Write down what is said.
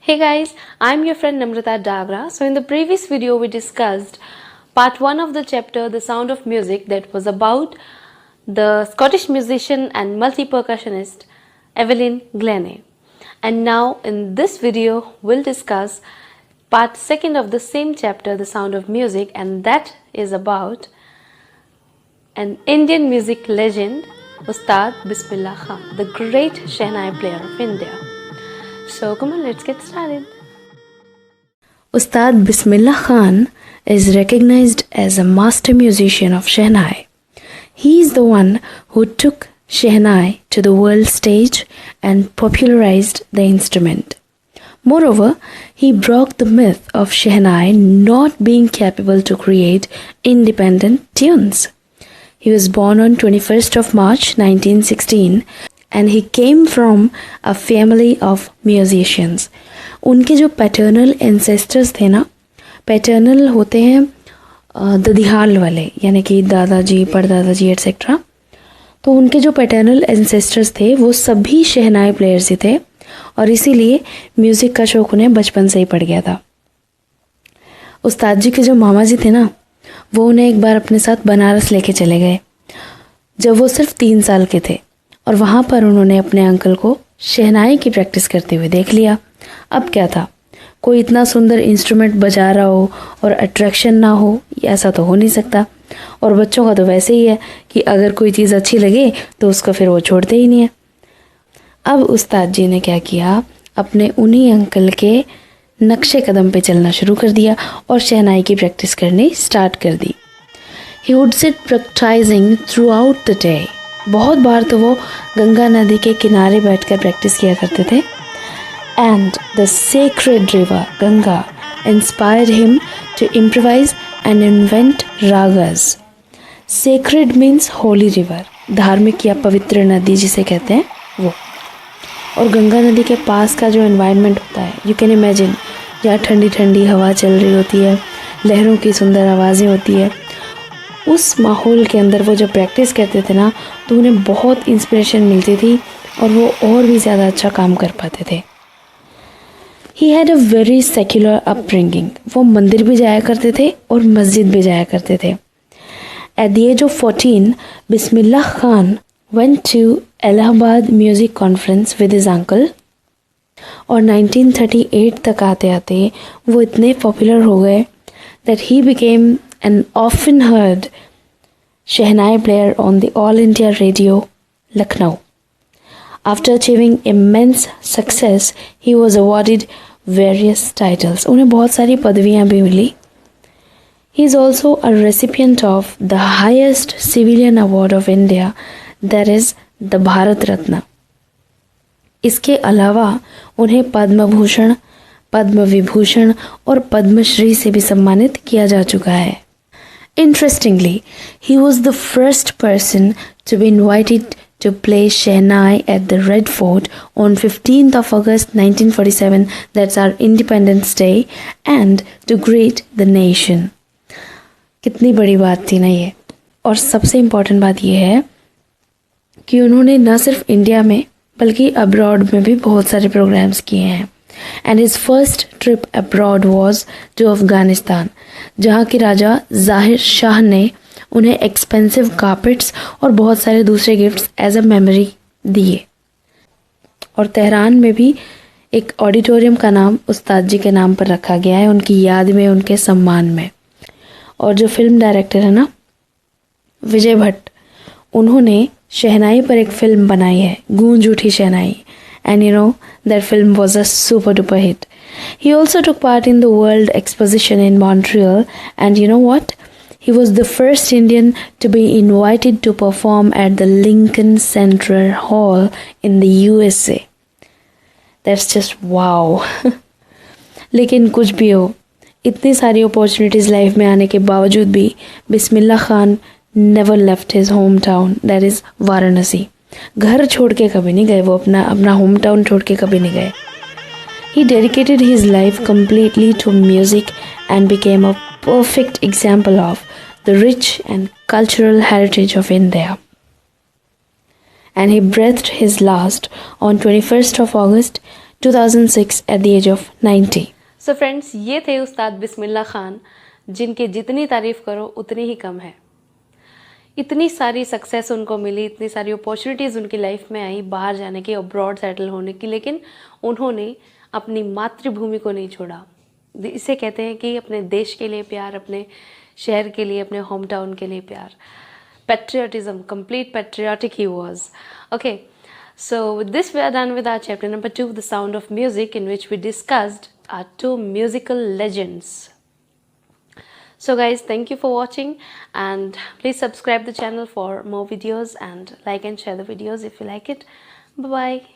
Hey guys, I'm your friend Namrata Dagra. So in the previous video we discussed part 1 of the chapter The Sound of Music, that was about the Scottish musician and multi-percussionist Evelyn Glennie. And now in this video we'll discuss part 2 of the same chapter The Sound of Music, and that is about an Indian music legend, Ustad Bismillah Khan, the great Shehnai player of India. So come on, let's get started. Ustad Bismillah Khan is recognized as a master musician of Shehnai. He is the one who took Shehnai to the world stage and popularized the instrument. Moreover, he broke the myth of Shehnai not being capable to create independent tunes. He was born on 21st of March 1916 and he came from a family of musicians. उनके जो paternal ancestors थे ना, paternal होते हैं ददिहाल वाले, यानी कि दादाजी, परदादाजी एट्सेट्रा. तो उनके जो पैटर्नल एंसेस्टर्स थे वो सभी शहनाई प्लेयर्स ही थे और इसीलिए म्यूज़िक का शौक उन्हें बचपन से ही पड़ गया था. उस्ताद जी के जो मामा जी थे ना, वो उन्हें एक बार अपने साथ बनारस लेके चले गए जब वो सिर्फ 3 साल के थे, और वहाँ पर उन्होंने अपने अंकल को शहनाई की प्रैक्टिस करते हुए देख लिया. अब क्या था, कोई इतना सुंदर इंस्ट्रूमेंट बजा रहा हो और अट्रैक्शन ना हो, ऐसा तो हो नहीं सकता. और बच्चों का तो वैसे ही है कि अगर कोई चीज़ अच्छी लगे तो उसको फिर वो छोड़ते ही नहीं है. अब उस्ताद जी ने क्या किया, अपने उन्हीं अंकल के नक्शे कदम पे चलना शुरू कर दिया और शहनाई की प्रैक्टिस करनी स्टार्ट कर दी. He would sit practising throughout the day. बहुत बार तो वो गंगा नदी के किनारे बैठकर प्रैक्टिस किया करते थे. And the sacred river Ganga inspired him to improvise and invent ragas. Sacred means holy river, धार्मिक या पवित्र नदी जिसे कहते हैं वो. और गंगा नदी के पास का जो एनवायरनमेंट होता है, यू कैन इमेजिन, जहाँ ठंडी ठंडी हवा चल रही होती है, लहरों की सुंदर आवाज़ें होती है, उस माहौल के अंदर वो जब प्रैक्टिस करते थे ना, तो उन्हें बहुत इंस्पिरेशन मिलती थी और वो और भी ज़्यादा अच्छा काम कर पाते थे. He had a very secular upbringing. वो मंदिर भी जाया करते थे और मस्जिद भी जाया करते थे. At the age of 14, Bismillah Khan went to Allahabad Music Conference with his uncle. और 1938 तक आते आते वो इतने पॉपुलर हो गए that he became an often heard Shehnai player on the All India Radio, Lucknow. After achieving immense success, he was awarded various titles. उन्हें बहुत सारी पदवियाँ भी मिली. He is also a recipient of the highest civilian award of India, that is the Bharat Ratna. इसके अलावा उन्हें पद्म भूषण, पद्म विभूषण और पद्मश्री से भी सम्मानित किया जा चुका है. Interestingly, he was the first person to be invited to play Shehnai at the Red Fort on 15th of August 1947, that's our Independence Day, and to greet the nation. कितनी बड़ी बात थी ना ये. और सबसे इम्पॉर्टेंट बात ये है कि उन्होंने न सिर्फ इंडिया में बल्कि अब्रॉड में भी बहुत सारे प्रोग्राम्स किए हैं. And his first trip abroad was to Afghanistan, जहाँ के राजा ज़ाहिर शाह ने उन्हें एक्सपेंसिव कार्पेट्स और बहुत सारे दूसरे गिफ्ट्स एज अ मेमोरी दिए. और तेहरान में भी एक ऑडिटोरियम का नाम उस्ताद जी के नाम पर रखा गया है, उनकी याद में, उनके सम्मान में. और जो फिल्म डायरेक्टर है ना, विजय भट्ट, उन्होंने शहनाई पर एक फिल्म बनाई है, गूंज उठी शहनाई, and you know that film was a super duper hit. He also took part in the World Exposition in Montreal, and you know what? He was the first Indian to be invited to perform at the Lincoln Center Hall in the USA. That's just wow. लेकिन कुछ भी हो, इतनी सारी opportunities life में आने के बावजूद भी Bismillah Khan never left his hometown, that is Varanasi. घर छोड़ के कभी नहीं गए वो, अपना होम टाउन छोड़ के कभी नहीं गए. He dedicated his life completely to music and became a perfect example of the rich and cultural heritage of India. And he breathed his last on 21st of August 2006 at the age of 90. So friends, ये थे उस्ताद बिस्मिल्लाह खान, जिनके जितनी तारीफ़ करो उतनी ही कम है। इतनी सारी सक्सेस उनको मिली, इतनी सारी अपॉर्चुनिटीज़ उनकी लाइफ में आई बाहर जाने की, अब्रॉड सेटल होने की, लेकिन उन्होंने अपनी मातृभूमि को नहीं छोड़ा। इसे कहते हैं कि अपने देश के लिए प्यार, अपने शहर के लिए, अपने होम टाउन के लिए प्यार। Patriotism, complete patriotic he was. Okay, so with this we are done with our chapter number 2, The Sound of Music, in which we discussed our two musical legends. So guys, thank you for watching, and please subscribe the channel for more videos, and like and share the videos if you like it. Bye bye.